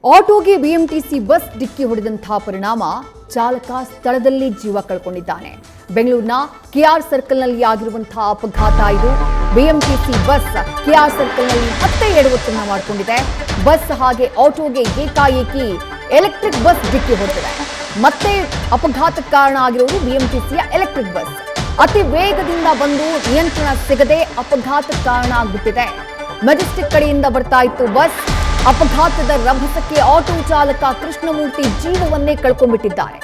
ಆಟೋಗೆ BMTC bus ಡಿಕ್ಕಿ ಹೊಡೆದಂತಹ ಪರಿಣಾಮ ಚಾಲಕ ಸ್ಥಳದಲ್ಲಿ ಜೀವ ಕಳ್ಕೊಂಡಿದ್ದಾನೆ. ಬೆಂಗಳೂರಿನ ಕೆಆರ್ ಸರ್ಕಲ್ನಲ್ಲಿ ಆಗಿರುವಂತಹ ಅಪಘಾತ ಇದು. ಬಿಎಂಟಿಸಿ ಬಸ್ ಕೆಆರ್ ಸರ್ಕಲ್ನಲ್ಲಿ ಮತ್ತೆ ಎಡವಟ್ಟನ್ನ ಮಾಡಿಕೊಂಡಿದೆ. ಬಸ್ ಹಾಗೆ ಆಟೋಗೆ ಏಕಾಏಕಿ ಎಲೆಕ್ಟ್ರಿಕ್ ಬಸ್ ಡಿಕ್ಕಿ ಹೊಡೆದಿದೆ. ಮತ್ತೆ ಅಪಘಾತಕ್ಕೆ ಕಾರಣ ಆಗಿರುವುದು ಬಿಎಂಟಿಸಿಯ ಎಲೆಕ್ಟ್ರಿಕ್ ಬಸ್. ಅತಿ ವೇಗದಿಂದ ಬಂದು ನಿಯಂತ್ರಣ ಸಿಗದೆ ಅಪಘಾತಕ್ಕೆ ಕಾರಣ ಆಗಿಬಿಟ್ಟಿದೆ. ಮೆಜೆಸ್ಟಿಕ್ ಕಡೆಯಿಂದ ಬರ್ತಾ ಇತ್ತು ಬಸ್. ಅಪಘಾತದ ರಭಸಕ್ಕೆ ಆಟೋ ಚಾಲಕ ಕೃಷ್ಣಮೂರ್ತಿ ಜೀವವನ್ನೇ ಕಳ್ಕೊಂಡ್ಬಿಟ್ಟಿದ್ದಾರೆ.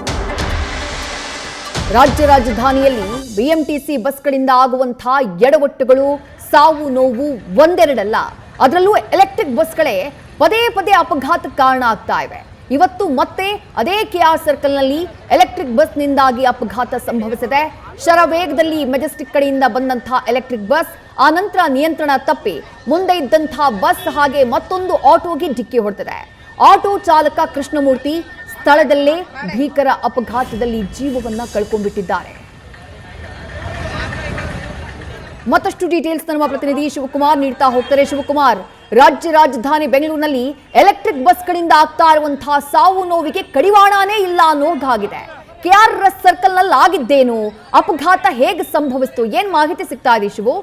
ರಾಜ್ಯ ರಾಜಧಾನಿಯಲ್ಲಿ ಬಿಎಂಟಿಸಿ ಬಸ್ಗಳಿಂದ ಆಗುವಂತಹ ಎಡವಟ್ಟುಗಳು, ಸಾವು ನೋವು ಒಂದೆರಡಲ್ಲ. ಅದರಲ್ಲೂ ಎಲೆಕ್ಟ್ರಿಕ್ ಬಸ್ಗಳೇ ಪದೇ ಪದೇ ಅಪಘಾತಕ್ಕೆ ಕಾರಣ ಆಗ್ತಾ ಇವೆ. ಇವತ್ತು ಮತ್ತೆ ಅದೇ ಕೆಆರ್ ಸರ್ಕಲ್ನಲ್ಲಿ ಎಲೆಕ್ಟ್ರಿಕ್ ಬಸ್ನಿಂದಾಗಿ ಅಪಘಾತ ಸಂಭವಿಸಿದೆ. ಶರವೇಗದಲ್ಲಿ ಮೆಜೆಸ್ಟಿಕ್ ಕಡೆಯಿಂದ ಬಂದಂತಹ ಎಲೆಕ್ಟ್ರಿಕ್ ಬಸ್ ಆ ನಂತರ ನಿಯಂತ್ರಣ ತಪ್ಪಿ ಮುಂದೆ ಇದ್ದಂತಹ ಬಸ್ ಹಾಗೆ ಮತ್ತೊಂದು ಆಟೋಗೆ ಡಿಕ್ಕಿ ಹೊಡೆದಿದೆ. ಆಟೋ ಚಾಲಕ ಕೃಷ್ಣಮೂರ್ತಿ ಸ್ಥಳದಲ್ಲೇ ಭೀಕರ ಅಪಘಾತದಲ್ಲಿ ಜೀವವನ್ನ ಕಳ್ಕೊಂಡ್ಬಿಟ್ಟಿದ್ದಾರೆ. ಮತ್ತಷ್ಟು ಡೀಟೇಲ್ಸ್ ನಮ್ಮ ಪ್ರತಿನಿಧಿ ಶಿವಕುಮಾರ್ ನೀಡ್ತಾ ಹೋಗ್ತಾರೆ. ಶಿವಕುಮಾರ್, ರಾಜ್ಯ ರಾಜಧಾನಿ ಬೆಂಗಳೂರಿನಲ್ಲಿ ಎಲೆಕ್ಟ್ರಿಕ್ ಬಸ್ಗಳಿಂದ ಆಗ್ತಾ ಇರುವಂತಹ ಸಾವು ನೋವಿಗೆ ಕಡಿವಾಣನೇ ಇಲ್ಲ ಅನ್ನೋದಾಗಿದೆ. ಕೆಆರ್ ಸರ್ಕಲ್ ನಲ್ಲಿ ಆಗಿದ್ದೇನು, ಅಪಘಾತ ಹೇಗೆ ಸಂಭವಿಸಿತು, ಏನ್ ಮಾಹಿತಿ ಸಿಗ್ತಾ ಇದೆ ಶಿವು?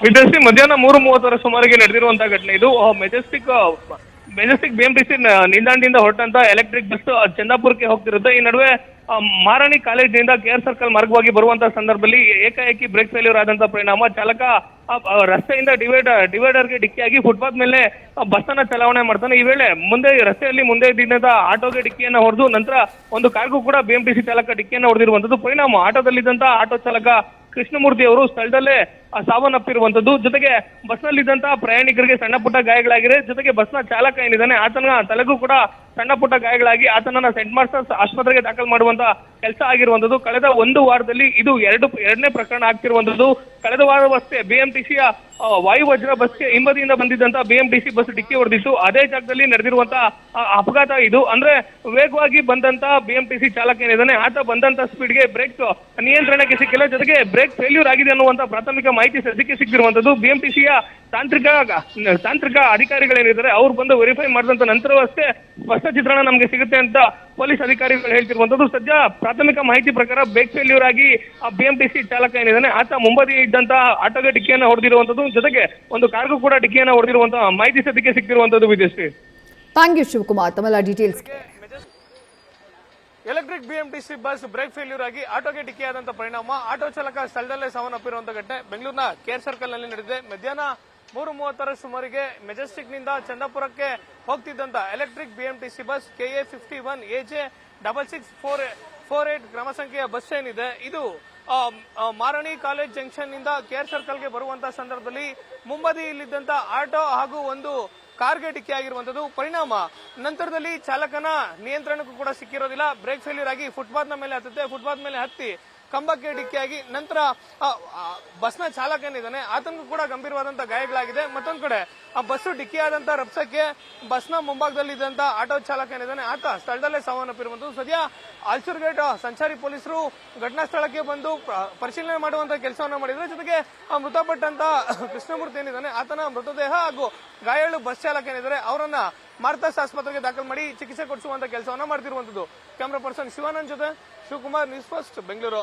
ವಿದ್ಯಾರ್ಥಿ ಮಧ್ಯಾಹ್ನ 3:30 ಸುಮಾರಿಗೆ ನಡೆದಿರುವಂತಹ ಘಟನೆ ಇದು. ಮೆಜೆಸ್ಟಿಕ್ ಬಿಎಂಟಿಸಿ ನಿಲ್ದಾಣದಿಂದ ಹೊರಟಂತ ಎಲೆಕ್ಟ್ರಿಕ್ ಬಸ್ ಚಂದಾಪುರಕ್ಕೆ ಹೋಗ್ತಿರುತ್ತೆ. ಈ ನಡುವೆ ಮಾರಾಣಿ ಕಾಲೇಜಿನಿಂದ ಕೆಆರ್ ಸರ್ಕಲ್ ಮಾರ್ಗವಾಗಿ ಬರುವಂತಹ ಸಂದರ್ಭದಲ್ಲಿ ಏಕಾಏಕಿ ಬ್ರೇಕ್ ಫೇಲ್ಯೂರ್ ಆದಂತಹ ಪರಿಣಾಮ ಚಾಲಕ ರಸ್ತೆಯಿಂದ ಡಿವೈಡರ್ಗೆ ಡಿಕ್ಕಿಯಾಗಿ ಫುಟ್ಪಾತ್ ಮೇಲೆ ಬಸ್ ಅನ್ನ ಚಲಾವಣೆ ಮಾಡ್ತಾನೆ. ಈ ವೇಳೆ ರಸ್ತೆಯಲ್ಲಿ ಮುಂದೆ ಇದ್ದ ಆಟೋಗೆ ಡಿಕ್ಕಿಯನ್ನ ಹೊಡೆದು ನಂತರ ಒಂದು ಕಾರ್ಗೂ ಕೂಡ ಬಿಎಂಟಿಸಿ ಚಾಲಕ ಡಿಕ್ಕಿಯನ್ನ ಹೊಡೆದಿರುವಂತದ್ದು. ಪರಿಣಾಮ ಆಟೋದಲ್ಲಿದ್ದಂತಹ ಆಟೋ ಚಾಲಕ ಕೃಷ್ಣಮೂರ್ತಿ ಅವರು ಸ್ಥಳದಲ್ಲೇ ಸಾವನ್ನಪ್ಪಿರುವಂತದ್ದು. ಜೊತೆಗೆ ಬಸ್ನಲ್ಲಿದ್ದಂತಹ ಪ್ರಯಾಣಿಕರಿಗೆ ಸಣ್ಣ ಪುಟ್ಟ ಗಾಯಗಳಾಗಿದೆ. ಜೊತೆಗೆ ಬಸ್ನ ಚಾಲಕ ಏನಿದ್ದಾನೆ ಆತನ ತಲೆಗೂ ಕೂಡ ಸಣ್ಣ ಪುಟ್ಟ ಗಾಯಗಳಾಗಿ ಆತನನ್ನ ಸೆಂಟ್ ಮಾರ್ಟನ್ಸ್ ಆಸ್ಪತ್ರೆಗೆ ದಾಖಲು ಮಾಡುವಂತ ಕೆಲಸ ಆಗಿರುವಂತದ್ದು. ಕಳೆದ ಒಂದು ವಾರದಲ್ಲಿ ಇದು ಎರಡನೇ ಪ್ರಕರಣ ಆಗ್ತಿರುವಂತದ್ದು. ಕಳೆದ ವಾರವಷ್ಟೇ ಬಿಎಂಟಿಸಿಯ ವಾಯುವಜ್ರ ಬಸ್ಗೆ ಹಿಂಬದಿಯಿಂದ ಬಂದಿದ್ದಂತ ಬಿಎಂಟಿಸಿ ಬಸ್ ಡಿಕ್ಕಿ ಹೊಡೆದಿತ್ತು. ಅದೇ ಜಾಗದಲ್ಲಿ ನಡೆದಿರುವಂತಹ ಅಪಘಾತ ಇದು. ಅಂದ್ರೆ ವೇಗವಾಗಿ ಬಂದಂತ ಬಿಎಂಟಿಸಿ ಚಾಲಕ ಏನಿದ್ದಾನೆ ಆತ ಬಂದಂತ ಸ್ಪೀಡ್ಗೆ ಬ್ರೇಕ್ ನಿಯಂತ್ರಣಕ್ಕೆ ಸಿಕ್ಕಿಲ್ಲ. ಜೊತೆಗೆ ಬ್ರೇಕ್ ಫೇಲ್ಯೂರ್ ಆಗಿದೆ ಅನ್ನುವಂತ ಪ್ರಾಥಮಿಕ ಮಾಹಿತಿ ಸದ್ಯಕ್ಕೆ ಸಿಕ್ಕಿರುವಂತದ್ದು. ಬಿಎಂಟಿಸಿಯ ತಾಂತ್ರಿಕ ಅಧಿಕಾರಿಗಳೇನಿದ್ದಾರೆ ಅವ್ರು ಬಂದು ವೆರಿಫೈ ಮಾಡಿದಂತ ನಂತರವಷ್ಟೇ ಸ್ಪಷ್ಟ ಚಿತ್ರಣ ನಮಗೆ ಸಿಗುತ್ತೆ ಅಂತ ಪೊಲೀಸ್ ಅಧಿಕಾರಿಗಳು ಹೇಳ್ತಿರುವಂತದ್ದು. ಸದ್ಯ ಪ್ರಾಥಮಿಕ ಮಾಹಿತಿ ಪ್ರಕಾರ ಬ್ರೇಕ್ ಫೇಲ್ಯೂರ್ ಆಗಿ ಆ ಬಿಎಂಟಿಸಿ ಚಾಲಕ ಏನಿದ್ದಾನೆ ಆತ ಮುಂಬದಿ ಇದ್ದಂತ ಆಟೋಗೆ ಡಿಕ್ಕಿಯನ್ನು ಹೊಡೆದಿರುವಂತದ್ದು. ಜೊತೆಗೆ ಒಂದು ಕಾರ್ಗೂ ಕೂಡ ಡಿಕ್ಕಿಯನ್ನು ಹೊಡೆದಿರುವಂತಹ ಮಾಹಿತಿ ಸದ್ಯಕ್ಕೆ ಸಿಕ್ಕಿರುವಂತದ್ದು. ವಿದ್ಯಾಶ್ರೀ, ಥ್ಯಾಂಕ್ ಯು ಶಿವಕುಮಾರ್ ತಮ್ಮೆಲ್ಲ details. Electric BMTC bus break failure ಆಗಿ ಆಟೋಗೆ ಡಿಕ್ಕಿಯಾದಂತ ಪರಿಣಾಮ ಆಟೋ ಚಾಲಕ ಸ್ಥಳದಲ್ಲೇ ಸಾವನ್ನಪ್ಪಿರುವಂತಹ ಘಟನೆ ಬೆಂಗಳೂರಿನ ಕೆಆರ್ ಸರ್ಕಲ್ ನಲ್ಲಿ ನಡೆದಿದೆ. ಮಧ್ಯಾಹ್ನ 3:30 ಸುಮಾರಿಗೆ ಮೆಜೆಸ್ಟಿಕ್ ನಿಂದ ಚಂದಾಪುರಕ್ಕೆ ಹೋಗ್ತಿದ್ದಂತ electric BMTC bus KA51 AJ 6648 ಕ್ರಮ ಸಂಖ್ಯೆಯ ಬಸ್ ಏನಿದೆ ಇದು ಮಾರಾಣಿ ಕಾಲೇಜ್ ಜಂಕ್ಷನ್ ನಿಂದ ಕೆಆರ್ ಸರ್ಕಲ್ಗೆ ಬರುವಂತಹ ಸಂದರ್ಭದಲ್ಲಿ ಮುಂಬದಿಯಲ್ಲಿದ್ದಂತ ಆಟೋ ಹಾಗೂ ಒಂದು ಕಾರ್ಗೆ ಡಿಕ್ಕಿ ಆಗಿರುವಂತದ್ದು. ಪರಿಣಾಮ ನಂತರದಲ್ಲಿ ಚಾಲಕನ ನಿಯಂತ್ರಣಕ್ಕೂ ಕೂಡ ಸಿಕ್ಕಿರೋದಿಲ್ಲ. ಬ್ರೇಕ್ ಫೇಲ್ಯೂರ್ ಆಗಿ ಫುಟ್ಪಾತ್ ನ ಮೇಲೆ ಹತ್ತುತ್ತೆ. ಫುಟ್ಪಾತ್ ಮೇಲೆ ಹತ್ತಿ ಕಂಬಕ್ಕೆ ಡಿಕ್ಕಿಯಾಗಿ ನಂತರ ಬಸ್ನ ಚಾಲಕ ಏನಿದ್ದಾನೆ ಆತನಿಗೂ ಕೂಡ ಗಂಭೀರವಾದಂತಹ ಗಾಯಗಳಾಗಿದೆ. ಮತ್ತೊಂದು ಕಡೆ ಆ ಬಸ್ಸು ಡಿಕ್ಕಿಯಾದಂತ ರಭಸಕ್ಕೆ ಬಸ್ನ ಮುಂಭಾಗದಲ್ಲಿದ್ದಂತ ಆಟೋ ಚಾಲಕ ಏನಿದ್ದಾನೆ ಆತ ಸ್ಥಳದಲ್ಲೇ ಸಾವನ್ನಪ್ಪಿರುವಂತದ್ದು. ಸದ್ಯ ಆಲ್ಚೂರ್ ಗೇಟ್ ಸಂಚಾರಿ ಪೊಲೀಸರು ಘಟನಾ ಸ್ಥಳಕ್ಕೆ ಬಂದು ಪರಿಶೀಲನೆ ಮಾಡುವಂತ ಕೆಲಸವನ್ನ ಮಾಡಿದ್ರೆ. ಜೊತೆಗೆ ಮೃತಪಟ್ಟಂತ ಕೃಷ್ಣಮೂರ್ತಿ ಏನಿದ್ದಾನೆ ಆತನ ಮೃತದೇಹ ಹಾಗೂ ಗಾಯಾಳು ಬಸ್ ಚಾಲಕ ಏನಿದ್ದಾರೆ ಅವರನ್ನ ಮಾರ್ಥಾಸ್ ಆಸ್ಪತ್ರೆಗೆ ದಾಖಲು ಮಾಡಿ ಚಿಕಿತ್ಸೆ ಕೊಡಿಸುವಂತ ಕೆಲಸವನ್ನ ಮಾಡ್ತಿರುವಂತದ್ದು. ಕ್ಯಾಮರಾ ಪರ್ಸನ್ ಶಿವಾನಂದ್ ಜೊತೆ ಶಿವಕುಮಾರ್, ನ್ಯೂಸ್ ಫಸ್ಟ್, ಬೆಂಗಳೂರು.